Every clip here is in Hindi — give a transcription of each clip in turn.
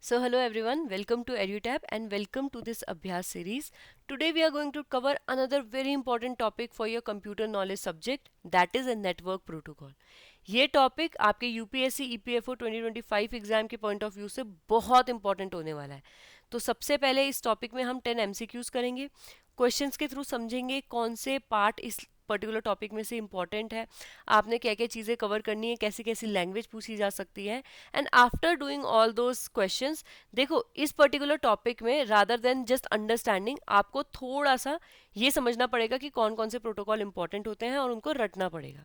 So hello everyone, welcome to EduTap and welcome to this Abhyas series. Today we are going to cover another very important topic for your computer knowledge subject, that is a network protocol. ये टॉपिक आपके यूपीएससी ईपीएफओ 2025 एग्जाम के पॉइंट ऑफ व्यू से बहुत इंपॉर्टेंट होने वाला है. तो सबसे पहले इस टॉपिक में हम 10 एमसीक्यूज करेंगे, क्वेश्चंस के थ्रू समझेंगे कौन से पार्ट इस पर्टिकुलर टॉपिक में से इंपॉर्टेंट है, आपने क्या क्या चीज़ें कवर करनी है, कैसी कैसी लैंग्वेज पूछी जा सकती है. And after doing all those questions, देखो इस पर्टिकुलर टॉपिक में रादर देन जस्ट अंडरस्टैंडिंग आपको थोड़ा सा ये समझना पड़ेगा कि कौन कौन से प्रोटोकॉल इंपॉर्टेंट होते हैं और उनको रटना पड़ेगा.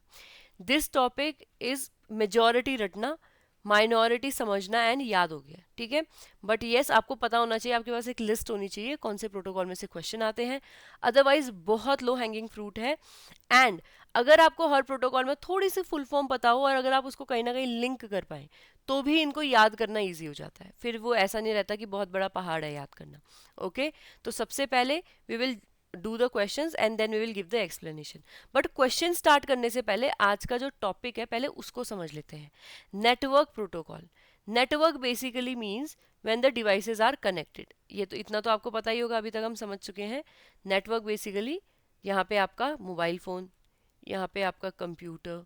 दिस टॉपिक इज मेजॉरिटी रटना, माइनॉरिटी समझना एंड याद हो गया, ठीक है. बट येस आपको पता होना चाहिए, आपके पास एक लिस्ट होनी चाहिए कौन से प्रोटोकॉल में से क्वेश्चन आते हैं, अदरवाइज बहुत लो हैंगिंग फ्रूट है. एंड अगर आपको हर प्रोटोकॉल में थोड़ी सी फुल फॉर्म पता हो और अगर आप उसको कहीं ना कहीं लिंक कर पाए तो भी इनको याद करना ईजी हो जाता है, फिर वो ऐसा नहीं रहता कि बहुत बड़ा पहाड़ है याद करना. ओके तो सबसे पहले we will do the questions and then we will give the explanation. But question start करने से पहले आज का जो टॉपिक है पहले उसको समझ लेते हैं. Network protocol. Network basically means when the devices are connected. ये तो इतना तो आपको पता ही होगा, अभी तक हम समझ चुके हैं. नेटवर्क बेसिकली यहाँ पे आपका मोबाइल फ़ोन, यहाँ पे आपका कंप्यूटर,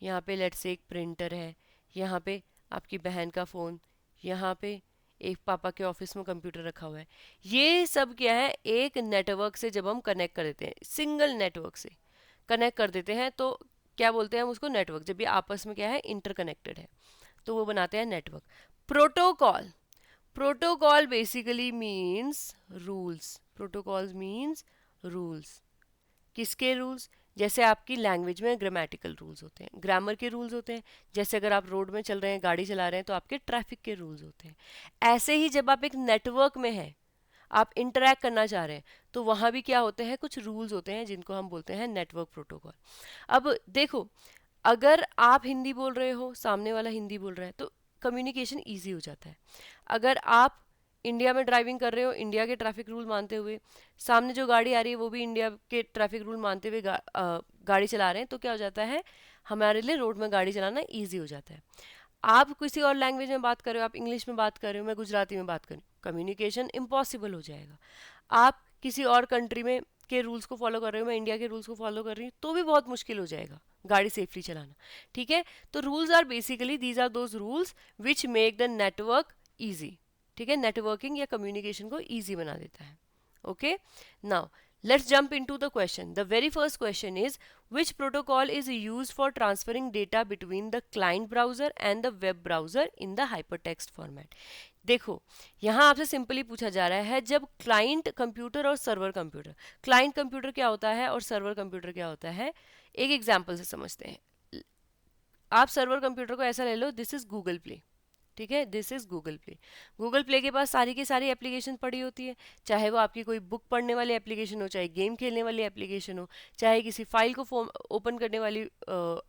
यहाँ पे लेट्स से एक प्रिंटर है, यहाँ पे आपकी बहन का फ़ोन, यहाँ पे एक पापा के ऑफिस में कंप्यूटर रखा हुआ है. ये सब क्या है, एक नेटवर्क से जब हम कनेक्ट कर देते हैं, सिंगल नेटवर्क से कनेक्ट कर देते हैं तो क्या बोलते हैं हम उसको, नेटवर्क. जब ये आपस में क्या है, इंटरकनेक्टेड है तो वो बनाते हैं network. Protocol. Protocol basically means rules. Protocol means rules. किसके रूल्स? जैसे आपकी लैंग्वेज में ग्रामेटिकल रूल्स होते हैं, ग्रामर के रूल्स होते हैं. जैसे अगर आप रोड में चल रहे हैं, गाड़ी चला रहे हैं, तो आपके ट्रैफिक के रूल्स होते हैं. ऐसे ही जब आप एक नेटवर्क में हैं, आप इंटरैक्ट करना चाह रहे हैं, तो वहाँ भी क्या होते हैं, कुछ रूल्स होते हैं जिनको हम बोलते हैं नेटवर्क प्रोटोकॉल. अब देखो, अगर आप हिंदी बोल रहे हो, सामने वाला हिंदी बोल रहा है, तो कम्युनिकेशन ईजी हो जाता है. अगर आप इंडिया में ड्राइविंग कर रहे हो इंडिया के ट्रैफिक रूल मानते हुए, सामने जो गाड़ी आ रही है वो भी इंडिया के ट्रैफिक रूल मानते हुए गाड़ी चला रहे हैं, तो क्या हो जाता है, हमारे लिए रोड में गाड़ी चलाना ईजी हो जाता है. आप किसी और लैंग्वेज में बात कर रहे हो, आप इंग्लिश में बात कर रहे हो, मैं गुजराती में बात कर रही हूँ, कम्युनिकेशन इम्पॉसिबल हो जाएगा. आप किसी और कंट्री में के रूल्स को फॉलो कर रहे हो, मैं इंडिया के रूल्स को फॉलो कर रही हूँ, तो भी बहुत मुश्किल हो जाएगा गाड़ी सेफली चलाना, ठीक है. तो rules are basically these are those rules which make the network easy, ठीक है. नेटवर्किंग या कम्युनिकेशन को ईजी बना देता है. Okay now let's jump into the question. The very first question is, which protocol is used for transferring data between the client browser and the web browser in the hypertext format? देखो यहाँ आपसे सिंपली पूछा जा रहा है, जब क्लाइंट कंप्यूटर और सर्वर कंप्यूटर, क्लाइंट कंप्यूटर क्या होता है और सर्वर कंप्यूटर क्या होता है, एक एग्जांपल से समझते हैं. आप सर्वर कंप्यूटर को ऐसा ले लो, दिस इज गूगल प्ले, ठीक है, this is Google play. Google play के पास सारी की सारी एप्लीकेशन पड़ी होती है, चाहे वो आपकी कोई बुक पढ़ने वाली एप्लीकेशन हो, चाहे गेम खेलने वाली एप्लीकेशन हो, चाहे किसी फाइल को ओपन करने वाली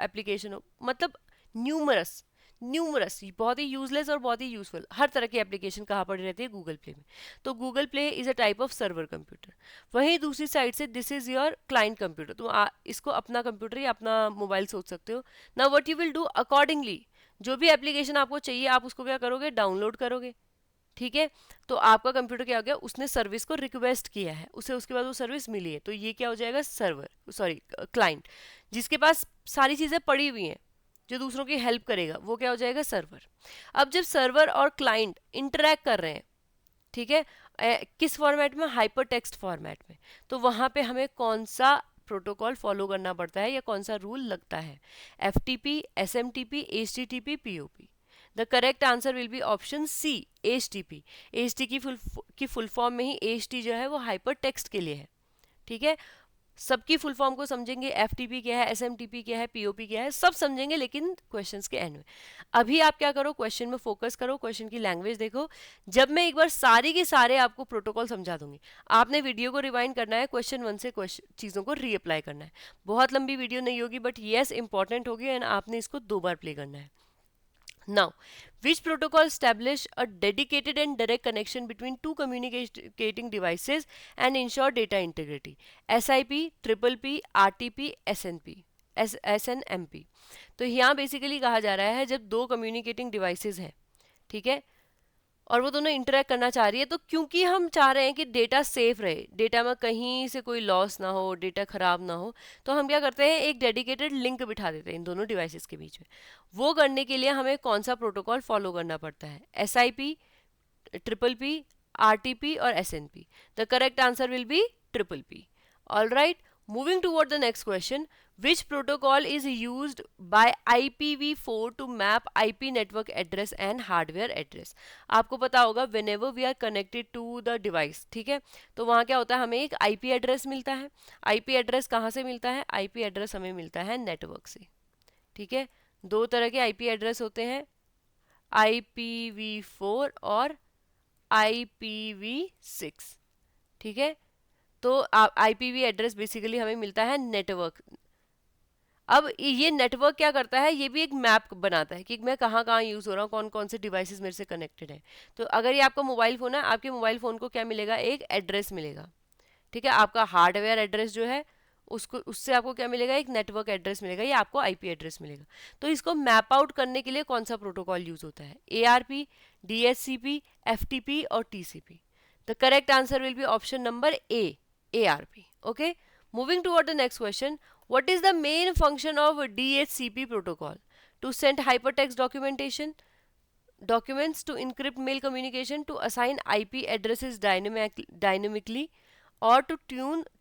एप्लीकेशन हो, मतलब न्यूमरस न्यूमरस बहुत ही यूजलेस और बहुत ही यूजफुल हर तरह की एप्लीकेशन कहाँ पड़ी रहती है, गूगल प्ले में. तो Google play is a type of server computer. वहीं दूसरी साइड से this is your client computer. तुम इसको अपना कंप्यूटर या अपना मोबाइल सोच सकते हो. Now what you will do accordingly, जो भी एप्लीकेशन आपको चाहिए आप उसको क्या करोगे, डाउनलोड करोगे, ठीक है. तो आपका कंप्यूटर क्या हो गया, उसने सर्विस को रिक्वेस्ट किया है, उसे उसके बाद वो सर्विस मिली है, तो ये क्या हो जाएगा, सर्वर, सॉरी क्लाइंट. जिसके पास सारी चीज़ें पड़ी हुई हैं, जो दूसरों की हेल्प करेगा, वो क्या हो जाएगा, सर्वर. अब जब सर्वर और क्लाइंट इंटरैक्ट कर रहे हैं, ठीक है, किस फॉर्मेट में, हाइपर टेक्स्ट फॉर्मेट में, तो वहाँ पे हमें कौन सा प्रोटोकॉल फॉलो करना पड़ता है या कौन सा रूल लगता है, F T P, S M T P, H T T P, P O P. The correct answer will be option C, H T P. H T की फुल फॉर्म में ही एच टी जो है वो हाइपर टेक्स्ट के लिए है, ठीक है. सबकी फुल फॉर्म को समझेंगे, एफ टी पी क्या है, एस एम टी पी क्या है, पी ओ पी क्या है, सब समझेंगे लेकिन क्वेश्चंस के एंड में. अभी आप क्या करो, क्वेश्चन में फोकस करो, क्वेश्चन की लैंग्वेज देखो. जब मैं एक बार सारी के सारे आपको प्रोटोकॉल समझा दूंगी, आपने वीडियो को रिवाइंड करना है, क्वेश्चन वन से चीज़ों को रीअप्लाई करना है. बहुत लंबी वीडियो नहीं होगी बट येस इंपॉर्टेंट होगी एंड आपने इसको 2 बार प्ले करना है. Now, which protocol establish a dedicated and direct connection between two communicating devices and ensure data integrity? SIP, Triple P, RTP, SNP, SNMP. तो यहाँ बेसिकली कहा जा रहा है, जब दो कम्युनिकेटिंग डिवाइसेस हैं, ठीक है, और वो दोनों इंटरेक्ट करना चाह रही है, तो क्योंकि हम चाह रहे हैं कि डेटा सेफ रहे, डेटा में कहीं से कोई लॉस ना हो, डेटा खराब ना हो, तो हम क्या करते हैं, एक डेडिकेटेड लिंक बिठा देते हैं इन दोनों डिवाइसेस के बीच में। वो करने के लिए हमें कौन सा प्रोटोकॉल फॉलो करना पड़ता है, SIP, ट्रिपल पी, RTP और SNP? The correct answer will be triple P. All right, moving toward the next question. Which protocol is used by IPv4 to map IP network address and hardware address? आपको पता होगा whenever we are connected to the device, ठीक है, तो वहाँ क्या होता है, हमें एक IP एड्रेस मिलता है। IP एड्रेस कहाँ से मिलता है? IP एड्रेस हमें मिलता है नेटवर्क से, ठीक है। दो तरह के IP एड्रेस होते हैं, IPv4 और IPv6, ठीक है। तो IPv एड्रेस बेसिकली हमें मिलता है नेटवर्क। अब ये नेटवर्क क्या करता है, ये भी एक मैप बनाता है कि मैं कहाँ कहाँ यूज़ हो रहा हूँ, कौन कौन से डिवाइसेस मेरे से कनेक्टेड है। तो अगर ये आपका मोबाइल फ़ोन है, आपके मोबाइल फ़ोन को क्या मिलेगा, एक एड्रेस मिलेगा, ठीक है। आपका हार्डवेयर एड्रेस जो है उसको, उससे आपको क्या मिलेगा, एक नेटवर्क एड्रेस मिलेगा, या आपको IP एड्रेस मिलेगा। तो इसको मैप आउट करने के लिए कौन सा प्रोटोकॉल यूज होता है, ARP, DHCP, FTP और TCP? The correct answer will be option number A, ARP. Okay, moving toward the next question. What is the main function of DHCP protocol? To send hypertext documents, to encrypt mail communication, to assign IP addresses dynamically, और to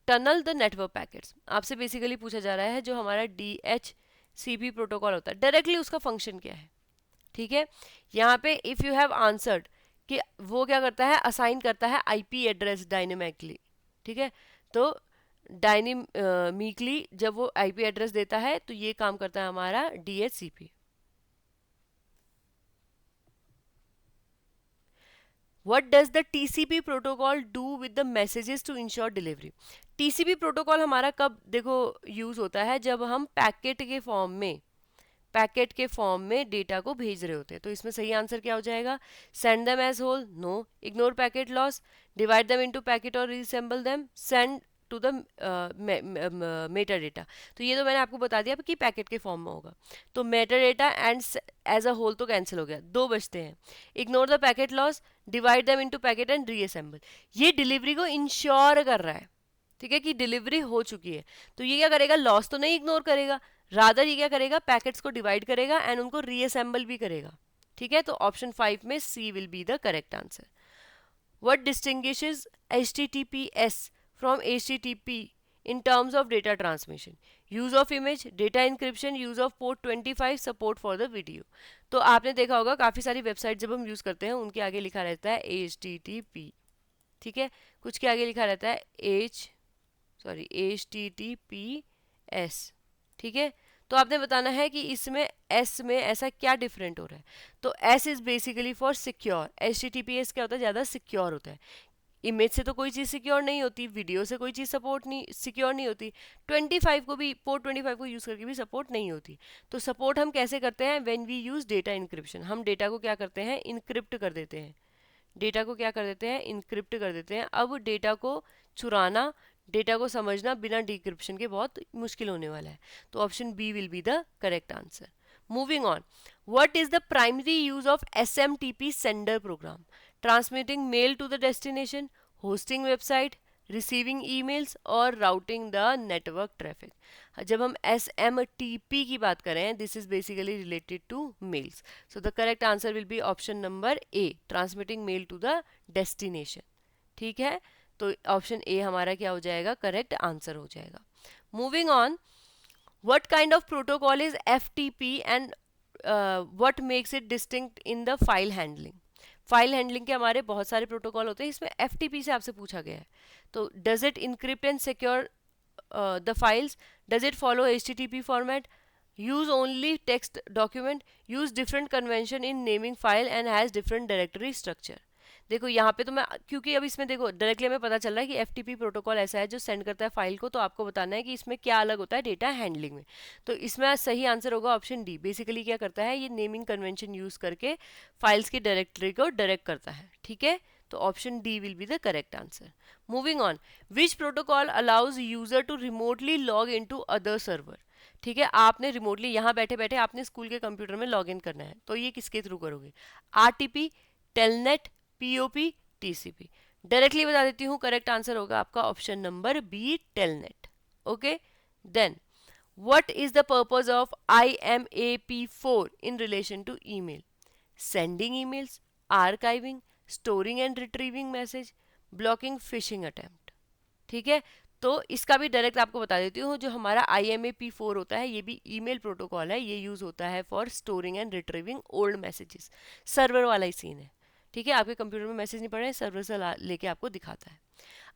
tunnel the network packets? आपसे बेसिकली पूछा जा रहा है जो हमारा DHCP प्रोटोकॉल होता है, डायरेक्टली उसका फंक्शन क्या है, ठीक है। यहाँ पे इफ यू हैव आंसर्ड कि वो क्या करता है, असाइन करता है IP एड्रेस डायनेमिकली, ठीक है। तो डायनेमिकली जब वो IP एड्रेस देता है तो ये काम करता है हमारा DHCP। What does the TCP protocol do with the messages to ensure delivery? TCP protocol हमारा कब देखो यूज होता है, जब हम पैकेट के फॉर्म में डेटा को भेज रहे होते हैं। तो इसमें सही आंसर क्या हो जाएगा, send them as whole, no, ignore packet loss, divide them into packet और reassemble them, send to the meta data. तो ये तो मैंने आपको बता दिया कि पैकेट के फॉर्म में होगा। तो meta data and as a whole तो कैंसिल हो गया, दो बचते हैं, ignore the packet loss, divide them into packet and reassemble. ये डिलीवरी को इंश्योर कर रहा है, ठीक है, कि डिलीवरी हो चुकी है। तो ये क्या करेगा, लॉस तो नहीं इग्नोर करेगा, रादर ये क्या करेगा, पैकेट्स को डिवाइड करेगा एंड उनको रीअसेंबल भी करेगा, ठीक है। तो ऑप्शन 5 में C will be the correct answer. What distinguishes HTTPS from HTTP in terms of data transmission? Use of image, data encryption, use of port 25, support for the video. तो आपने देखा होगा काफ़ी सारी वेबसाइट जब हम यूज़ करते हैं उनके आगे लिखा रहता है HTTP, ठीक है, कुछ के आगे लिखा रहता है HTTPS, ठीक है। तो आपने बताना है कि इसमें S में ऐसा क्या डिफरेंट हो रहा है। तो S is basically for secure, HTTPS क्या होता है, ज़्यादा सिक्योर होता है। इमेज से तो कोई चीज़ सिक्योर नहीं होती, वीडियो से कोई चीज़ सपोर्ट नहीं, सिक्योर नहीं होती, 25 को भी, पोर्ट 25 को यूज़ करके भी सपोर्ट नहीं होती। तो सपोर्ट हम कैसे करते हैं, when we use data encryption, हम डेटा को क्या करते हैं, इनक्रिप्ट कर देते हैं, डेटा को क्या कर देते हैं, इनक्रिप्ट कर देते हैं। अब डेटा को चुराना, डेटा को समझना बिना डिक्रिप्शन के बहुत मुश्किल होने वाला है। तो option B will be the correct answer. Moving on, what is the primary use of SMTP sender program? Transmitting mail to the destination, hosting website, receiving emails और राउटिंग द नेटवर्क ट्रैफिक। जब हम SMTP की बात करें, this is basically related to mails. So the correct answer will be option number A, transmitting mail to the destination, ठीक है। तो ऑप्शन A हमारा क्या हो जाएगा, करेक्ट आंसर हो जाएगा। Moving on, what kind of protocol is FTP and what makes it distinct in the file handling? File handling के हमारे बहुत सारे प्रोटोकॉल होते हैं, इसमें FTP से आपसे पूछा गया है। तो does it encrypt and secure the files, does it follow HTTP format, use only text document, use different convention in naming file and has different directory structure? देखो यहाँ पे तो मैं, क्योंकि अब इसमें देखो डायरेक्टली हमें पता चल रहा है कि FTP प्रोटोकॉल ऐसा है जो सेंड करता है फाइल को, तो आपको बताना है कि इसमें क्या अलग होता है डेटा हैंडलिंग में। तो इसमें सही आंसर होगा ऑप्शन D। बेसिकली क्या करता है, ये नेमिंग कन्वेंशन यूज करके फाइल्स की डायरेक्टरी को डायरेक्ट करता है, ठीक है। तो option D will be the correct answer. Moving on, which protocol allows user to remotely log in to other server? ठीक है, आपने रिमोटली यहाँ बैठे बैठे आपने स्कूल के कंप्यूटर में लॉग इन करना है, तो ये किसके थ्रू करोगे, RTP, Telnet, POP, TCP. Directly बता देती हूँ, करेक्ट आंसर होगा आपका option number B, Telnet. Okay, then what is the purpose of IMAP4 in relation to email? Sending emails, archiving, storing and retrieving message, blocking phishing attempt। ठीक है, तो इसका भी डायरेक्ट आपको बता देती हूँ, जो हमारा IMAP4 होता है ये भी ईमेल प्रोटोकॉल है, ये यूज होता है for storing and retrieving old messages. Server वाला ही सीन है। ठीक है, आपके कंप्यूटर में मैसेज नहीं पड़ रहे, सर्वर से लेके आपको दिखाता है।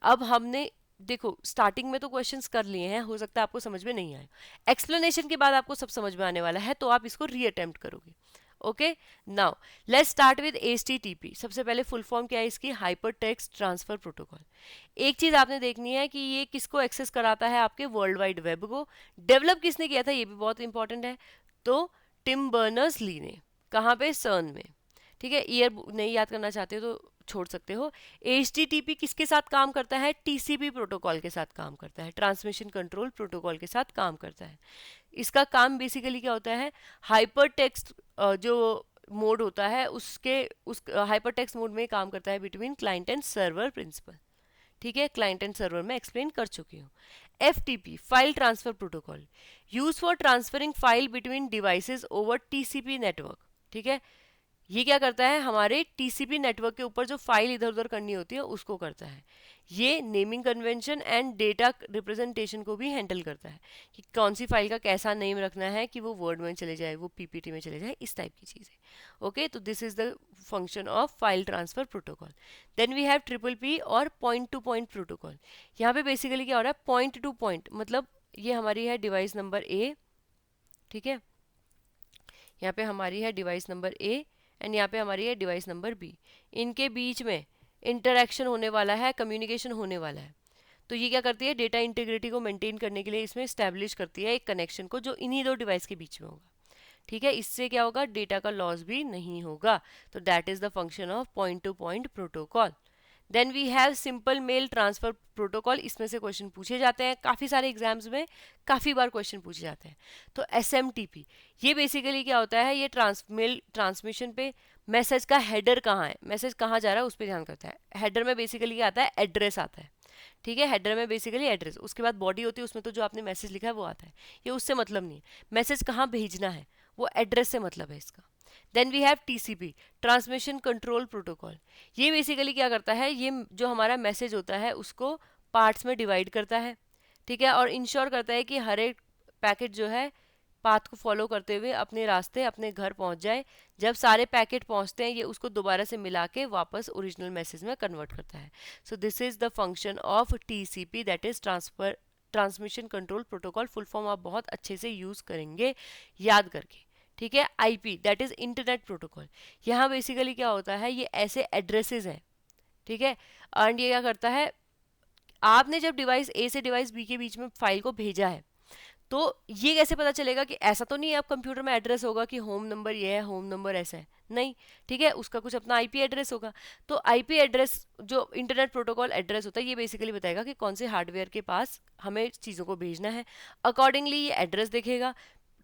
अब हमने देखो स्टार्टिंग में तो क्वेश्चंस कर लिए हैं, हो सकता है आपको समझ में नहीं आए, एक्सप्लेनेशन के बाद आपको सब समझ में आने वाला है, तो आप इसको रीअटेम्प्ट करोगे। Okay, now let's start with HTTP। सबसे पहले फुल फॉर्म क्या है इसकी? Hyper text transfer protocol. एक चीज आपने देखनी है कि ये किसको एक्सेस कराता है? आपके वर्ल्ड वाइड वेब को। डेवलप किसने किया था? ये भी बहुत इंपॉर्टेंट है। तो टिम बर्नर्स ली ने। कहाँ पे? सर्न में। ठीक है, ईयर नहीं याद करना चाहते हो तो छोड़ सकते हो। HTTP किसके साथ काम करता है? TCP प्रोटोकॉल के साथ काम करता है, ट्रांसमिशन कंट्रोल प्रोटोकॉल के साथ काम करता है। इसका काम बेसिकली क्या होता है? हाइपर टेक्स्ट जो मोड होता है उसके उस हाइपर टेक्स्ट मोड में काम करता है between client and server principle. ठीक है, क्लाइंट एंड सर्वर में एक्सप्लेन कर चुकी हूँ। FTP file transfer protocol, use for transferring file between devices over TCP network. ठीक है, ये क्या करता है? हमारे TCP नेटवर्क के ऊपर जो फाइल इधर उधर करनी होती है उसको करता है। ये naming convention and data representation को भी हैंडल करता है, कि कौन सी फाइल का कैसा नेम रखना है कि वो वर्ड में चले जाए, वो PPT में चले जाए, इस टाइप की चीज़ें। ओके, तो this is the function of file transfer protocol. Then we have TPP और पॉइंट टू पॉइंट प्रोटोकॉल। यहाँ पे बेसिकली क्या हो रहा है? पॉइंट टू पॉइंट मतलब ये हमारी है डिवाइस नंबर A। ठीक है, यहाँ पे हमारी है डिवाइस नंबर A एंड यहाँ पे हमारी है डिवाइस नंबर B। इनके बीच में इंटरेक्शन होने वाला है, कम्युनिकेशन होने वाला है। तो ये क्या करती है? डेटा इंटीग्रिटी को मेंटेन करने के लिए इसमें स्टैब्लिश करती है एक कनेक्शन को, जो इन्हीं दो डिवाइस के बीच में होगा। ठीक है, इससे क्या होगा? डेटा का लॉस भी नहीं होगा। तो that is the function of point to point protocol. Then we have simple mail transfer protocol. इसमें से क्वेश्चन पूछे जाते हैं काफ़ी सारे एग्जाम्स में, काफ़ी बार क्वेश्चन पूछे जाते हैं। तो SMTP ये बेसिकली क्या होता है? ये मेल ट्रांसमिशन पे मैसेज का हेडर कहाँ है, मैसेज कहाँ जा रहा है उस पर ध्यान करता है। हेडर में बेसिकली क्या आता है? एड्रेस आता है। ठीक है, हेडर में बेसिकली एड्रेस, उसके बाद बॉडी होती है, उसमें तो जो आपने मैसेज लिखा है वो आता है। ये उससे मतलब नहीं है, मैसेज कहाँ भेजना है वो एड्रेस से मतलब है इसका। Then we have TCP transmission control protocol. ये बेसिकली क्या करता है? ये जो हमारा मैसेज होता है उसको पार्ट्स में डिवाइड करता है। ठीक है, और इंश्योर करता है कि हर एक पैकेट जो है पाथ को फॉलो करते हुए अपने रास्ते अपने घर पहुंच जाए। जब सारे पैकेट पहुंचते हैं ये उसको दोबारा से मिला के वापस ओरिजिनल मैसेज में कन्वर्ट करता है। सो this is the function of TCP, that is transmission control protocol. Full form आप बहुत अच्छे से यूज करेंगे याद करके। ठीक है, IP that is internet protocol. यहाँ बेसिकली क्या होता है? ये ऐसे एड्रेसेस हैं। ठीक है, एंड ये क्या करता है? आपने जब डिवाइस A से डिवाइस B के बीच में फाइल को भेजा है, तो ये कैसे पता चलेगा? कि ऐसा तो नहीं है आप कंप्यूटर में एड्रेस होगा कि होम नंबर ये है, होम नंबर ऐसा है, नहीं। ठीक है, उसका कुछ अपना IP एड्रेस होगा। तो IP एड्रेस जो इंटरनेट प्रोटोकॉल एड्रेस होता है, ये बेसिकली बताएगा कि कौन से हार्डवेयर के पास हमें चीज़ों को भेजना है। अकॉर्डिंगली ये एड्रेस देखेगा,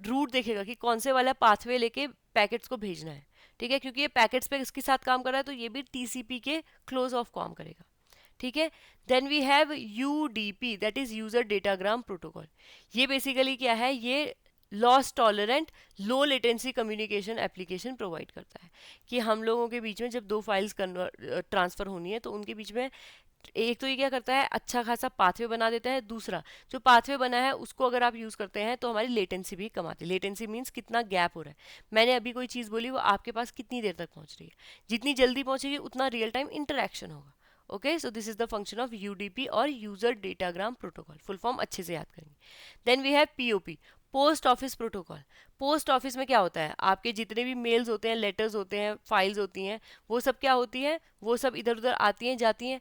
रूट देखेगा कि कौन से वाला पाथवे लेके पैकेट्स को भेजना है। ठीक है, क्योंकि ये पैकेट्स पे इसके साथ काम कर रहा है, तो ये भी TCP के क्लोज ऑफ काम करेगा। ठीक है, then we have UDP that is user datagram protocol. ये बेसिकली क्या है? ये loss tolerant low latency communication application provide करता है, कि हम लोगों के बीच में जब दो फाइल्स ट्रांसफर होनी है तो उनके बीच में एक तो ये क्या करता है? अच्छा खासा पाथवे बना देता है। दूसरा, जो पाथवे बना है उसको अगर आप यूज़ करते हैं तो हमारी लेटेंसी भी कम आती है। लेटेंसी मीन्स कितना गैप हो रहा है, मैंने अभी कोई चीज़ बोली वो आपके पास कितनी देर तक पहुंच रही है। जितनी जल्दी पहुंचेगी उतना रियल टाइम इंटरेक्शन होगा। Okay, so this is the function of UDP और user datagram protocol. Full form अच्छे से याद करेंगे। Then we have POP post office protocol. Post office में क्या होता है? आपके जितने भी मेल्स होते हैं, लेटर्स होते हैं, फाइल्स होती हैं, वो सब क्या होती हैं? वो सब इधर उधर आती हैं जाती हैं।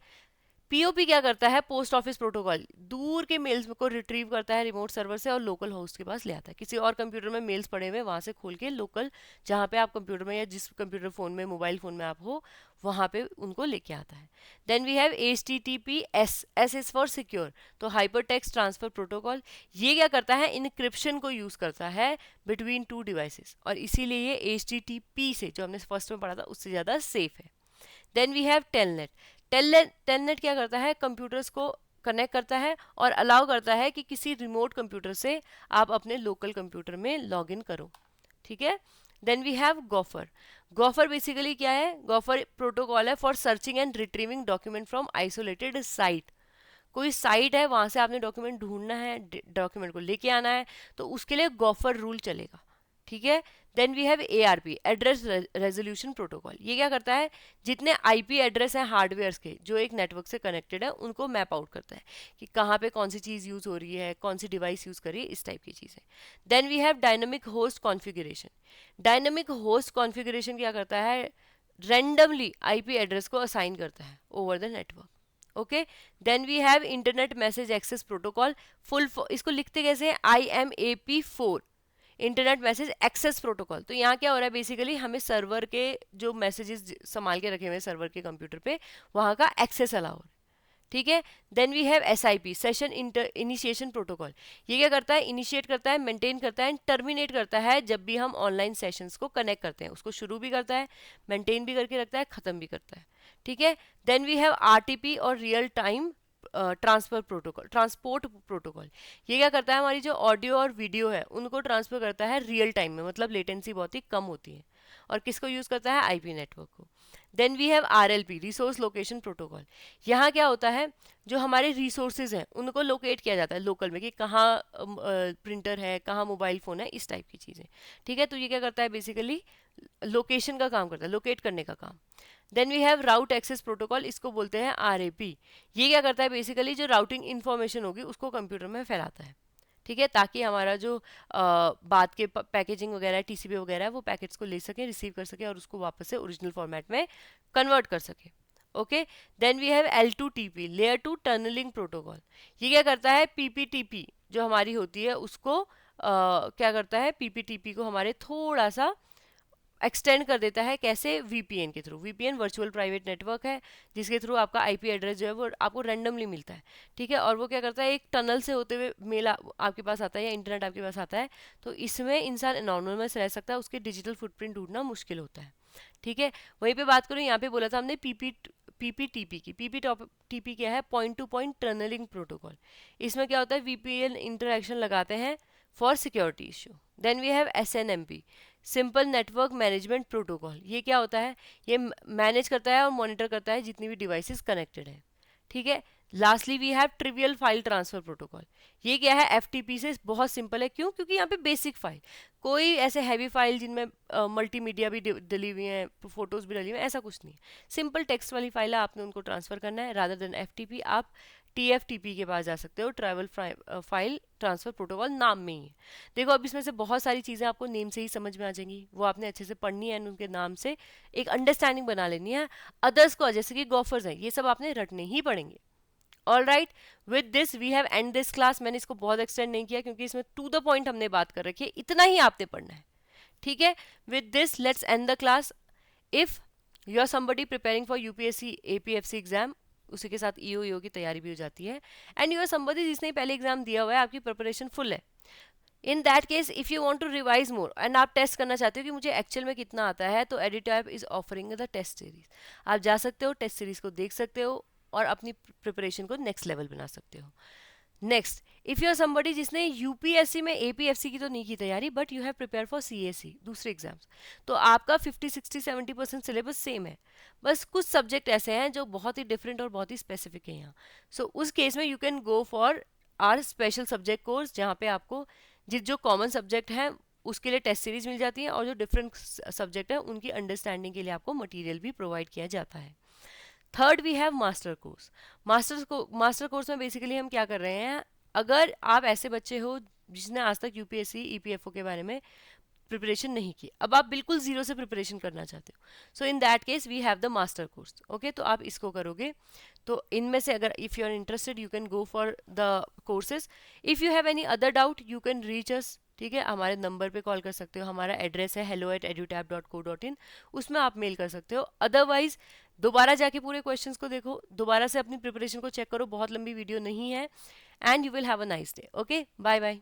POP क्या करता है? पोस्ट ऑफिस प्रोटोकॉल दूर के मेल्स को रिट्रीव करता है रिमोट सर्वर से और लोकल होस्ट के पास ले आता है। किसी और कंप्यूटर में मेल्स पड़े हुए वहां से खोल के लोकल जहां पे आप कंप्यूटर में या जिस कंप्यूटर फोन में मोबाइल फोन में आप हो वहां पे उनको लेके आता है। Then we have HTTPS, S is for secure, तो हाइपर टेक्स्ट ट्रांसफर प्रोटोकॉल। ये क्या करता है? इनक्रिप्शन को यूज करता है बिटवीन टू डिवाइसेस, और इसीलिए ये HTTP से जो हमने फर्स्ट में पढ़ा था उससे ज्यादा सेफ है। Then we have Telnet. Telnet क्या करता है, कंप्यूटर्स को कनेक्ट करता है और अलाउ करता है कि किसी रिमोट कंप्यूटर से आप अपने लोकल कंप्यूटर में लॉग इन करो, ठीक है। Then we have gopher. Gopher basically क्या है, गोफर प्रोटोकॉल है for searching and retrieving document from isolated site. कोई साइट है, वहां से आपने डॉक्यूमेंट ढूंढना है, डॉक्यूमेंट को लेके आना है, तो उसके लिए गोफर रूल चलेगा, ठीक है। Then we have ARP, address resolution protocol. ये क्या करता है, जितने IP एड्रेस हैं हार्डवेयर के जो एक नेटवर्क से कनेक्टेड है, उनको मैप आउट करता है कि कहाँ पे कौन सी चीज़ यूज़ हो रही है, कौन सी डिवाइस यूज़ करी, इस टाइप की चीज़ें। Then we have dynamic host configuration. Dynamic host configuration क्या करता है, रैंडमली IP एड्रेस को असाइन करता है over the network, okay. Then we have internet message access protocol. Full इसको लिखते कैसे हैं, IMAP4, internet message access protocol. तो यहाँ क्या हो रहा है, बेसिकली हमें सर्वर के जो मैसेजेस संभाल के रखे हुए हैं सर्वर के कंप्यूटर पे, वहाँ का एक्सेस अलाउ हो रहा है, ठीक है। Then we have SIP, session initiation protocol. ये क्या करता है, इनिशिएट करता है, मेंटेन करता है एंड टर्मिनेट करता है जब भी हम ऑनलाइन सेशंस को कनेक्ट करते हैं। उसको शुरू भी करता है, मेंटेन भी करके रखता है, खत्म भी करता है, ठीक है। देन वी हैव RTP और रियल टाइम ट्रांसपोर्ट प्रोटोकॉल। ये क्या करता है, हमारी जो ऑडियो और वीडियो है उनको ट्रांसफर करता है रियल टाइम में, मतलब लेटेंसी बहुत ही कम होती है। और किसको यूज करता है, IP नेटवर्क को। Then we have RLP, resource location protocol. यहाँ क्या होता है, जो हमारे रिसोर्सेज हैं उनको लोकेट किया जाता है लोकल में, कि कहाँ प्रिंटर है, कहाँ मोबाइल फ़ोन है, इस टाइप की चीज़ें, ठीक है। तो ये क्या करता है, बेसिकली लोकेशन का काम करता है, लोकेट करने का काम। Then we have route access protocol, इसको बोलते हैं RAP। ये क्या करता है, बेसिकली जो राउटिंग इन्फॉर्मेशन होगी उसको कंप्यूटर में फैलाता है, ठीक है, ताकि हमारा जो बाद के पैकेजिंग वगैरह है, TCP वगैरह है, वो पैकेट्स को ले सके, रिसीव कर सके और उसको वापस से ओरिजिनल फॉर्मेट में कन्वर्ट कर सके, okay. Then we have L2TP, layer 2 tunnelling protocol. ये क्या करता है, PPTP जो हमारी होती है उसको क्या करता है, PPTP को हमारे थोड़ा सा एक्सटेंड कर देता है, कैसे, VPN के through. VPN virtual private network है जिसके थ्रू आपका IP एड्रेस जो है वो आपको रैंडमली मिलता है, ठीक है। और वो क्या करता है, एक टनल से होते हुए मेल आपके पास आता है या इंटरनेट आपके पास आता है, तो इसमें इंसान एनोनिमस रह सकता है, उसके डिजिटल फुटप्रिंट ढूंढना मुश्किल होता है, ठीक है। वहीं पे बात करूँ, यहाँ पे बोला था हमने PPTP की। PPTP क्या है, point to point tunneling protocol. इसमें क्या होता है, VPN इंटरेक्शन लगाते हैं for security issue. Then we have SNMP, simple network management protocol. ये क्या होता है, ये मैनेज करता है और मॉनिटर करता है जितनी भी डिवाइसेस कनेक्टेड है, ठीक है। Lastly we have trivial file transfer protocol. ये क्या है, FTP से बहुत सिंपल है, क्यों, क्योंकि यहाँ पे बेसिक फाइल, कोई ऐसे हैवी फाइल जिनमें मल्टीमीडिया भी डली हुई हैं, फोटोज भी डली हुई हैं, ऐसा कुछ नहीं। सिंपल टेक्स्ट वाली फाइल है, आपने उनको ट्रांसफर करना है। रादर देन FTP आप TFTP के पास जा सकते हो, ट्रैवल फाइल ट्रांसफर प्रोटोकॉल नाम में ही है। देखो अब इसमें से बहुत सारी चीज़ें आपको नेम से ही समझ में आ जाएंगी, वो आपने अच्छे से पढ़नी है, उनके नाम से एक अंडरस्टैंडिंग बना लेनी है। अदर्स को जैसे कि गोफर्स हैं, ये सब आपने रटने ही पड़ेंगे। All right, with this we have end this class. मैंने इसको बहुत एक्सटेंड नहीं किया क्योंकि इसमें टू द पॉइंट हमने बात कर रखी है, इतना ही आपने पढ़ना है, ठीक है। With this let's end the class. If you are somebody preparing for UPSC APFC exam, उसी के साथ EO की तैयारी भी हो जाती है, एंड यू आर समबडी जिसने पहले एग्जाम दिया हुआ है, आपकी प्रिपरेशन फुल है, in that case if you want to revise more and आप टेस्ट करना चाहते हो कि मुझे एक्चुअल में कितना आता है, तो एडिटैब is offering the test series. आप जा सकते हो, टेस्ट सीरीज को देख सकते हो और अपनी प्रिपरेशन को नेक्स्ट लेवल बना सकते हो। Next, if you are somebody जिसने UPSC में APFC की तो नहीं की तैयारी, but you have prepare for CAC दूसरे एग्जाम्स, तो आपका 50, 60, 70% सिलेबस सेम है, बस कुछ सब्जेक्ट ऐसे हैं जो बहुत ही डिफरेंट और बहुत ही स्पेसिफिक है यहाँ। सो उस केस में you can go for our special subject course, जहाँ पे आपको जो कॉमन सब्जेक्ट है उसके लिए टेस्ट सीरीज मिल जाती है, और जो डिफरेंट सब्जेक्ट है उनकी अंडरस्टैंडिंग के लिए आपको मटेरियल भी प्रोवाइड किया जाता है। Third we have master course. Master course में बेसिकली हम क्या कर रहे हैं, अगर आप ऐसे बच्चे हो जिसने आज तक UPSC EPFO के बारे में प्रिपरेशन नहीं की, अब आप बिल्कुल जीरो से प्रिपरेशन करना चाहते हो, so in that case we have the master course, okay. तो आप इसको करोगे, तो इनमें से अगर if you are interested you can go for the courses. If you have any other doubt you can reach us, ठीक है, हमारे नंबर पे कॉल कर सकते हो, हमारा एड्रेस है hello@edutab.co.in, उसमें आप मेल कर सकते हो। अदरवाइज दोबारा जाके पूरे क्वेश्चंस को देखो, दोबारा से अपनी प्रिपरेशन को चेक करो, बहुत लंबी वीडियो नहीं है, and you will have a nice day, okay, bye bye.